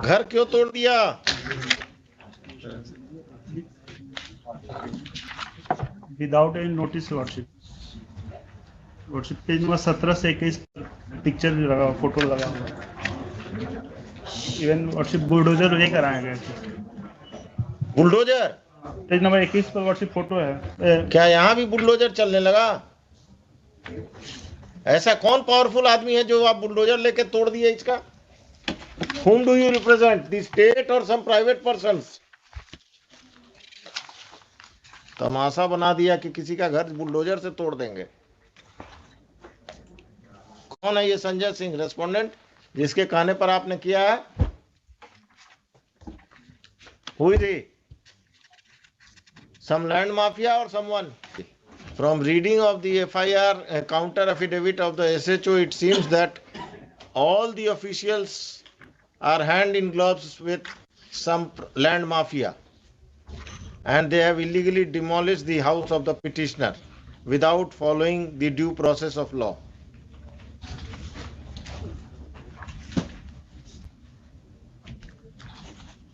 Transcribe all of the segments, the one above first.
घर क्यों तोड़ दिया? Without any notice worship. Worship page number 17 से 21 पिक्चर लगा, फोटो लगा हुआ। इवन वर्शिप बुलडोजर ये कराए गए थे। बुलडोजर? पेज नंबर 21 पर वर्शिप फोटो है। क्या यहाँ भी बुलडोजर चलने लगा? ऐसा कौन पावरफुल आदमी है जो आप बुलडोजर लेके तोड़ दिए इसका? Whom do you represent? The state or some private persons? तमाशा बना दिया कि किसी का घर बुलडोजर से तोड़ देंगे। कौन है ये संजय सिंह रेस्पोंडेंट जिसके कहने पर आपने किया है? Who is he? Some land mafia or someone? From reading of the FIR counter affidavit of the SHO, it seems that all the officials are hand in gloves with some land mafia, and they have illegally demolished the house of the petitioner without following the due process of law.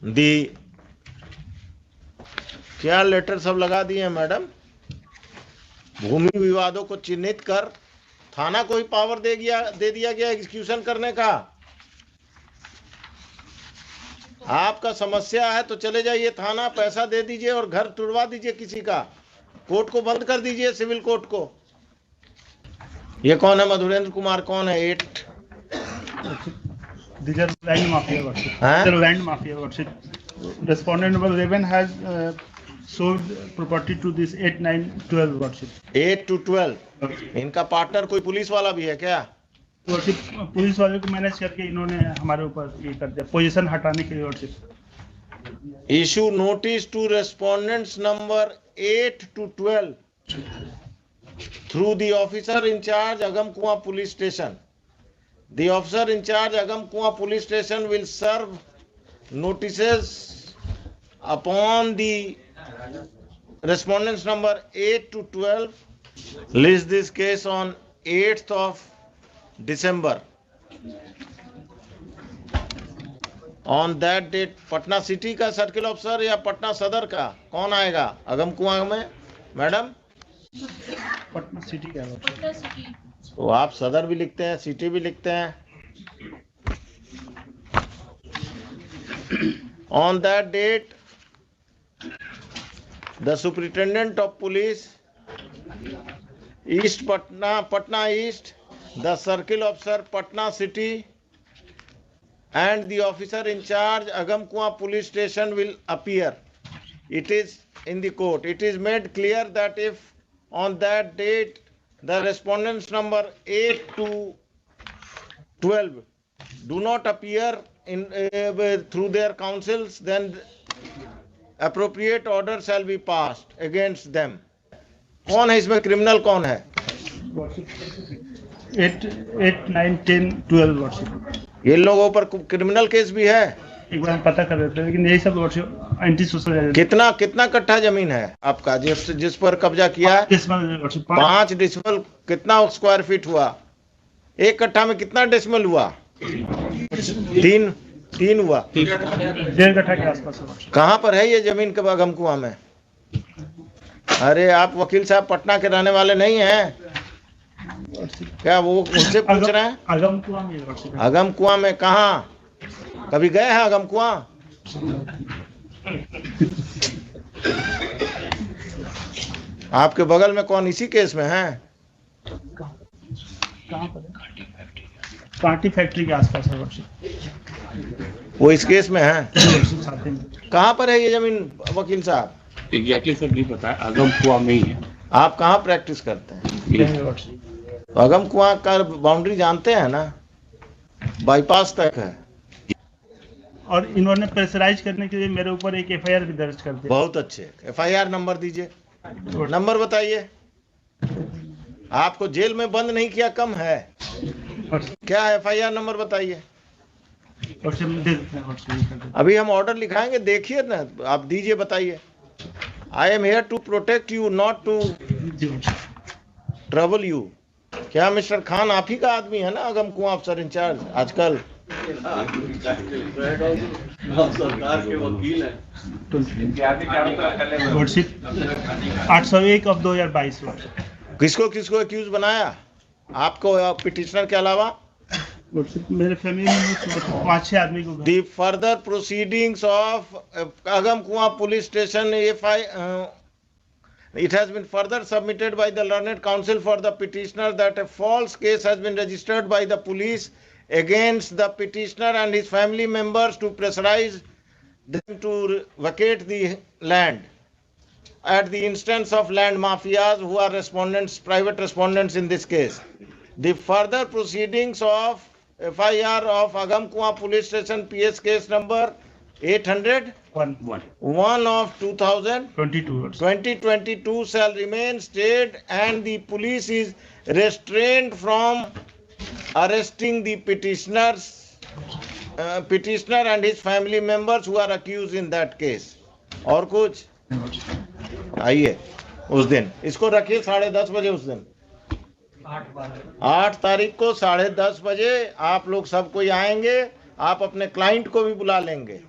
The क्या letter सब लगा दिए हैं madam? भूमि विवादों को चिन्हित कर थाना को ही पावर दे दिया गया एग्जीक्यूशन करने का। आपका समस्या है तो चले जाइए थाना, पैसा दे दीजिए और घर तुड़वा दीजिए किसी का, कोर्ट को बंद कर दीजिए, सिविल कोर्ट को। ये कौन है? मधुरेंद्र कुमार कौन है? 8 land mafia worship. Land mafia worship. Respondent number 11 has sold property to this 8, 9, 12 worship. 8 to 12। इनका पार्टनर कोई पुलिस वाला भी है क्या? वर्शिप पुलिस वाले को मैनेज करके इन्होंने हमारे ऊपर ये कर दिया, पोजीशन हटाने के लिए worship. Issue notice to respondents number 8 to 12 through the officer in charge Agamkuwa police station. The officer in charge Agamkuwa police station will serve notices upon the respondents number 8 to 12. List this case on 8th of December. On that date Patna city का circle officer या पटना सदर का कौन आएगा अगमकुआं में? Madam Patna city का worship. तो आप सदर भी लिखते हैं, सिटी भी लिखते हैं। On that date, the superintendent of police, East Patna East, the circle officer Patna City, and the officer in charge Agamkuwa police station will appear. It is in the court. It is made clear that if on that date the respondents number 8 to 12 do not appear in through their counsels, then appropriate order shall be passed against them. कौन है इसमें? Criminal कौन है? 8, 9, 10, 12 worship. ये लोगों पर criminal case भी है। एक बार पता कर देते हैं, लेकिन यही सब वर्शिप एंटी सोशल। कितना कट्ठा जमीन है आपका जिस पर कब्जा किया है? 5 डेसिमल। कितना स्क्वायर फीट हुआ? एक कट्ठा में कितना डेसिमल हुआ? 3 हुआ। 1.5 कट्ठा के आसपास। कहाँ पर है ये जमीन के अगमकुआं में? अरे आप वकील साहब पटना के रहने वाले नहीं हैं क्या? वो उनसे पूछ रहे हैं। अगमकुआं में। अगमकुआं में कहाँ? कभी गए हैं अगमकुआं? आपके बगल में कौन इसी केस में है? कहाँ पर? कांटी फैक्ट्री के आसपास है वर्शिप। वो इस केस में है? कहाँ पर है ये जमीन वकील साहब? एग्जैक्टली सर नहीं पता है, अगमकुआं में ही है। आप कहाँ प्रैक्टिस करते हैं? अगमकुआं का बाउंड्री जानते हैं ना? बाईपास तक है। और इन्होंने प्रेशराइज करने के लिए मेरे ऊपर एक एफआईआर भी दर्ज कर दी। बहुत अच्छे। एफआईआर नंबर दीजिए। नंबर बताइए। आपको जेल में बंद नहीं किया कम है क्या? एफआईआर नंबर बताइए। अभी हम ऑर्डर लिखाएंगे, देखिए ना, आप दीजिए, बताइए। I am here to protect you, not to trouble you. क्या मिस्टर खान आप ही का आदमी है ना अगमकुआं अफसर इंचार्ज आजकल? सरकार के वकील हैं। लॉर्डशिप 801 ऑफ 2022 किसको किसको एक्यूज बनाया, आपको पिटिशनर के अलावा? लॉर्डशिप मेरे फैमिली में 5-6 आदमी को The further proceedings of Agam Police Station, it has been further submitted by the learned counsel for the petitioner that a false case has been registered by the police against the petitioner and his family members to pressurize them to vacate the land at the instance of land mafias who are respondents, private respondents in this case. The further proceedings of FIR of Agam Police Station PS case number 801 of 2022 shall remain stayed, and the police is restrained from arresting the petitioner and his family members who are accused in that case. और कुछ आइए उस दिन इसको रखिए 10:30 बजे, उस दिन 8 तारीख को 10:30 बजे आप लोग सब कोई आएंगे, आप अपने क्लाइंट को भी बुला लेंगे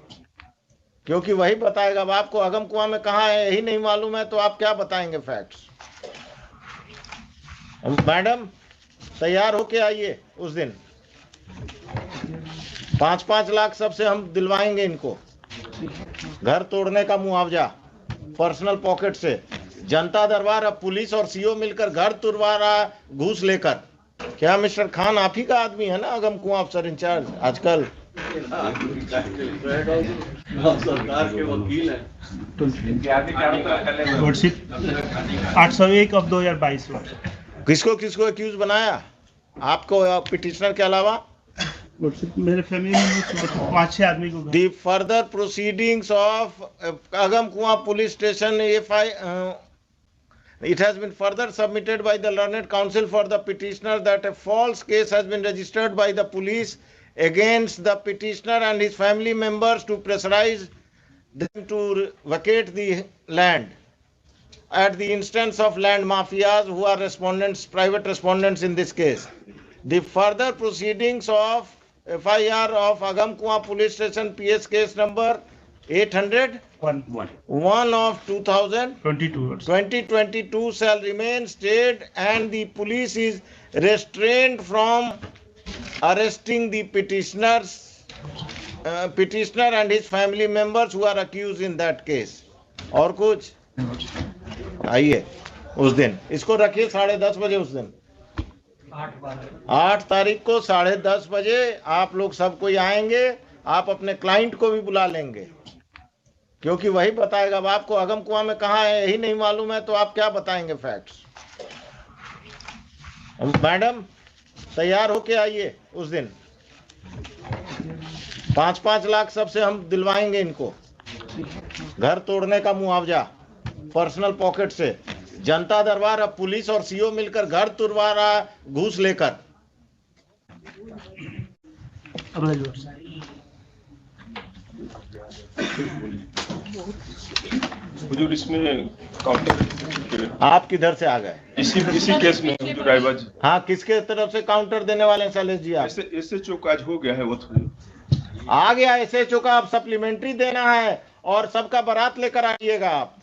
क्योंकि वही बताएगा। अब आपको अगम कुआं में कहाँ है यही नहीं मालूम है तो आप क्या बताएंगे फैक्ट्स। मैडम तैयार होके आइए उस दिन, 5-5 लाख सबसे हम दिलवाएंगे इनको, घर तोड़ने का मुआवजा पर्सनल पॉकेट से। जनता दरबार अब पुलिस और सीओ मिलकर घर तुड़वा रहा घूस लेकर। क्या मिस्टर खान आप ही का आदमी है ना अगम कुआं अफसर इंचार्ज आजकल? सरकार के वकील हैं। लॉर्डशिप 801 ऑफ 2022 किसको किसको एक्यूज बनाया, आपको पिटिशनर के अलावा? लॉर्डशिप मेरे फैमिली में 5-6 आदमी को The further proceedings of Agam Police Station, it has been further submitted by the learned counsel for the petitioner that a false case has been registered by the police against the petitioner and his family members to pressurize them to vacate the land at the instance of land mafias who are respondents, private respondents in this case. The further proceedings of FIR of Agam Police Station PS case number 801 of 2022 shall remain stayed, and the police is restrained from arresting the petitioner and his family members who are accused in that case. और कुछ आइए उस दिन इसको रखिए 10:30 बजे, उस दिन 8 तारीख को 10:30 बजे आप लोग सब कोई आएंगे, आप अपने क्लाइंट को भी बुला लेंगे क्योंकि वही बताएगा। अब आपको अगम कुआं में कहाँ है यही नहीं मालूम है तो आप क्या बताएंगे फैक्ट्स। मैडम तैयार होके आइए उस दिन, 5-5 लाख सबसे हम दिलवाएंगे इनको, घर तोड़ने का मुआवजा पर्सनल पॉकेट से। जनता दरबार अब पुलिस और सीओ मिलकर घर तुड़वा रहा घूस लेकर। हुजूर इसमें काउंटर आप किधर से आ गए? इसी केस में हुजूर रायबाज। हाँ, किसके तरफ से काउंटर देने वाले हैं शैलेश जी? आप एसएचओ का आज हो गया है, वो आ गया एसएचओ का, अब सप्लीमेंट्री देना है और सबका बारात लेकर आइएगा आप।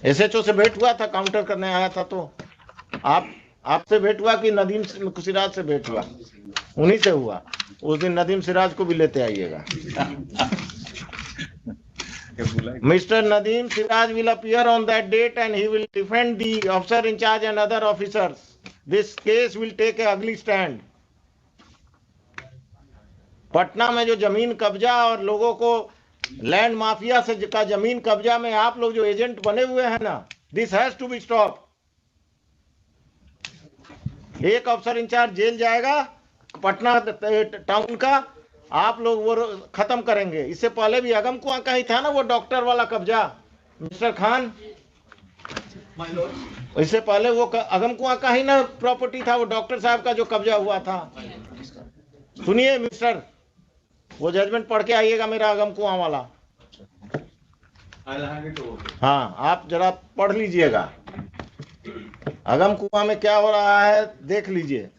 एसएचओ से भेंट हुआ था, काउंटर करने आया था तो आपसे भेंट हुआ कि नदीम सिराज से भेंट हुआ? उन्हीं से हुआ। उस दिन नदीम सिराज को भी लेते आइएगा। Mr. Nadeem Siraj will appear on that date and he will defend the officer in charge and other officers. This case will take a ugly stand. Patna में जो जमीन कब्जा और लोगों को लैंड माफिया से का जमीन कब्जा में आप लोग जो एजेंट बने हुए हैं ना, this has to be stop. एक अफसर इंचार्ज जेल जाएगा पटना टाउन का, आप लोग वो खत्म करेंगे। इससे पहले भी अगम कुआं का ही था ना वो डॉक्टर वाला कब्जा, मिस्टर खान। इससे पहले वो अगम कुआं का ही ना प्रॉपर्टी था वो डॉक्टर साहब का जो कब्जा हुआ था। सुनिए मिस्टर, वो जजमेंट पढ़ के आइएगा मेरा अगम कुआं वाला। हाँ, आप जरा पढ़ लीजिएगा। अगम कुआं में क्या हो रहा है देख लीजिए।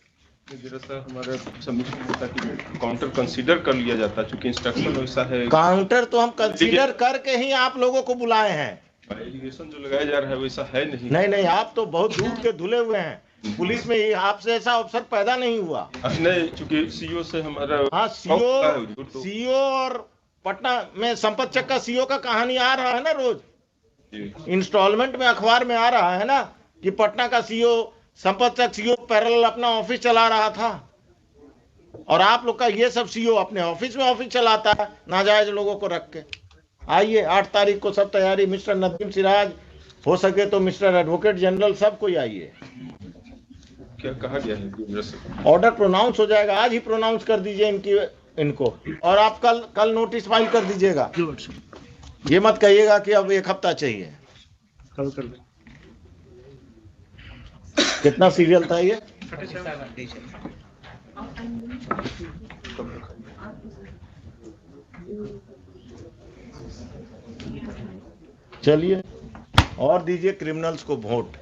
जरा सा हमारा सबमिशन होता कि काउंटर कंसीडर कर लिया जाता, चूंकि इंस्ट्रक्शन वैसा है। काउंटर तो हम कंसीडर करके ही आप लोगों को बुलाए हैं। एलिगेशन जो लगाया जा रहा है वैसा है नहीं। नहीं नहीं, आप तो बहुत दूर के धुले हुए हैं। पुलिस में ही आपसे ऐसा अवसर पैदा नहीं हुआ। नहीं, चूंकि सीओ से हमारा हाँ, तो सीओ और पटना में संपत चक का सीओ का कहानी आ रहा है ना रोज, इंस्टॉलमेंट में अखबार में आ रहा है ना कि पटना का सीओ संपत चक सीओ पैरेलल अपना ऑफिस चला रहा था, और आप लोग का ये सब सीओ अपने ऑफिस में ऑफिस चलाता है नाजायज लोगों को रख के। आइए 8 तारीख को सब तैयारी, मिस्टर नदीम सिराज, हो सके तो मिस्टर एडवोकेट जनरल, सब कोई आइए। क्या कहा गया है? ऑर्डर प्रोनाउंस हो जाएगा, आज ही प्रोनाउंस कर दीजिए इनको, और आप कल नोटिस फाइल कर दीजिएगा। ये मत कहिएगा कि अब 1 हफ्ता चाहिए। कल कर लें। कितना सीरियल था ये? चलिए, और दीजिए क्रिमिनल्स को वोट।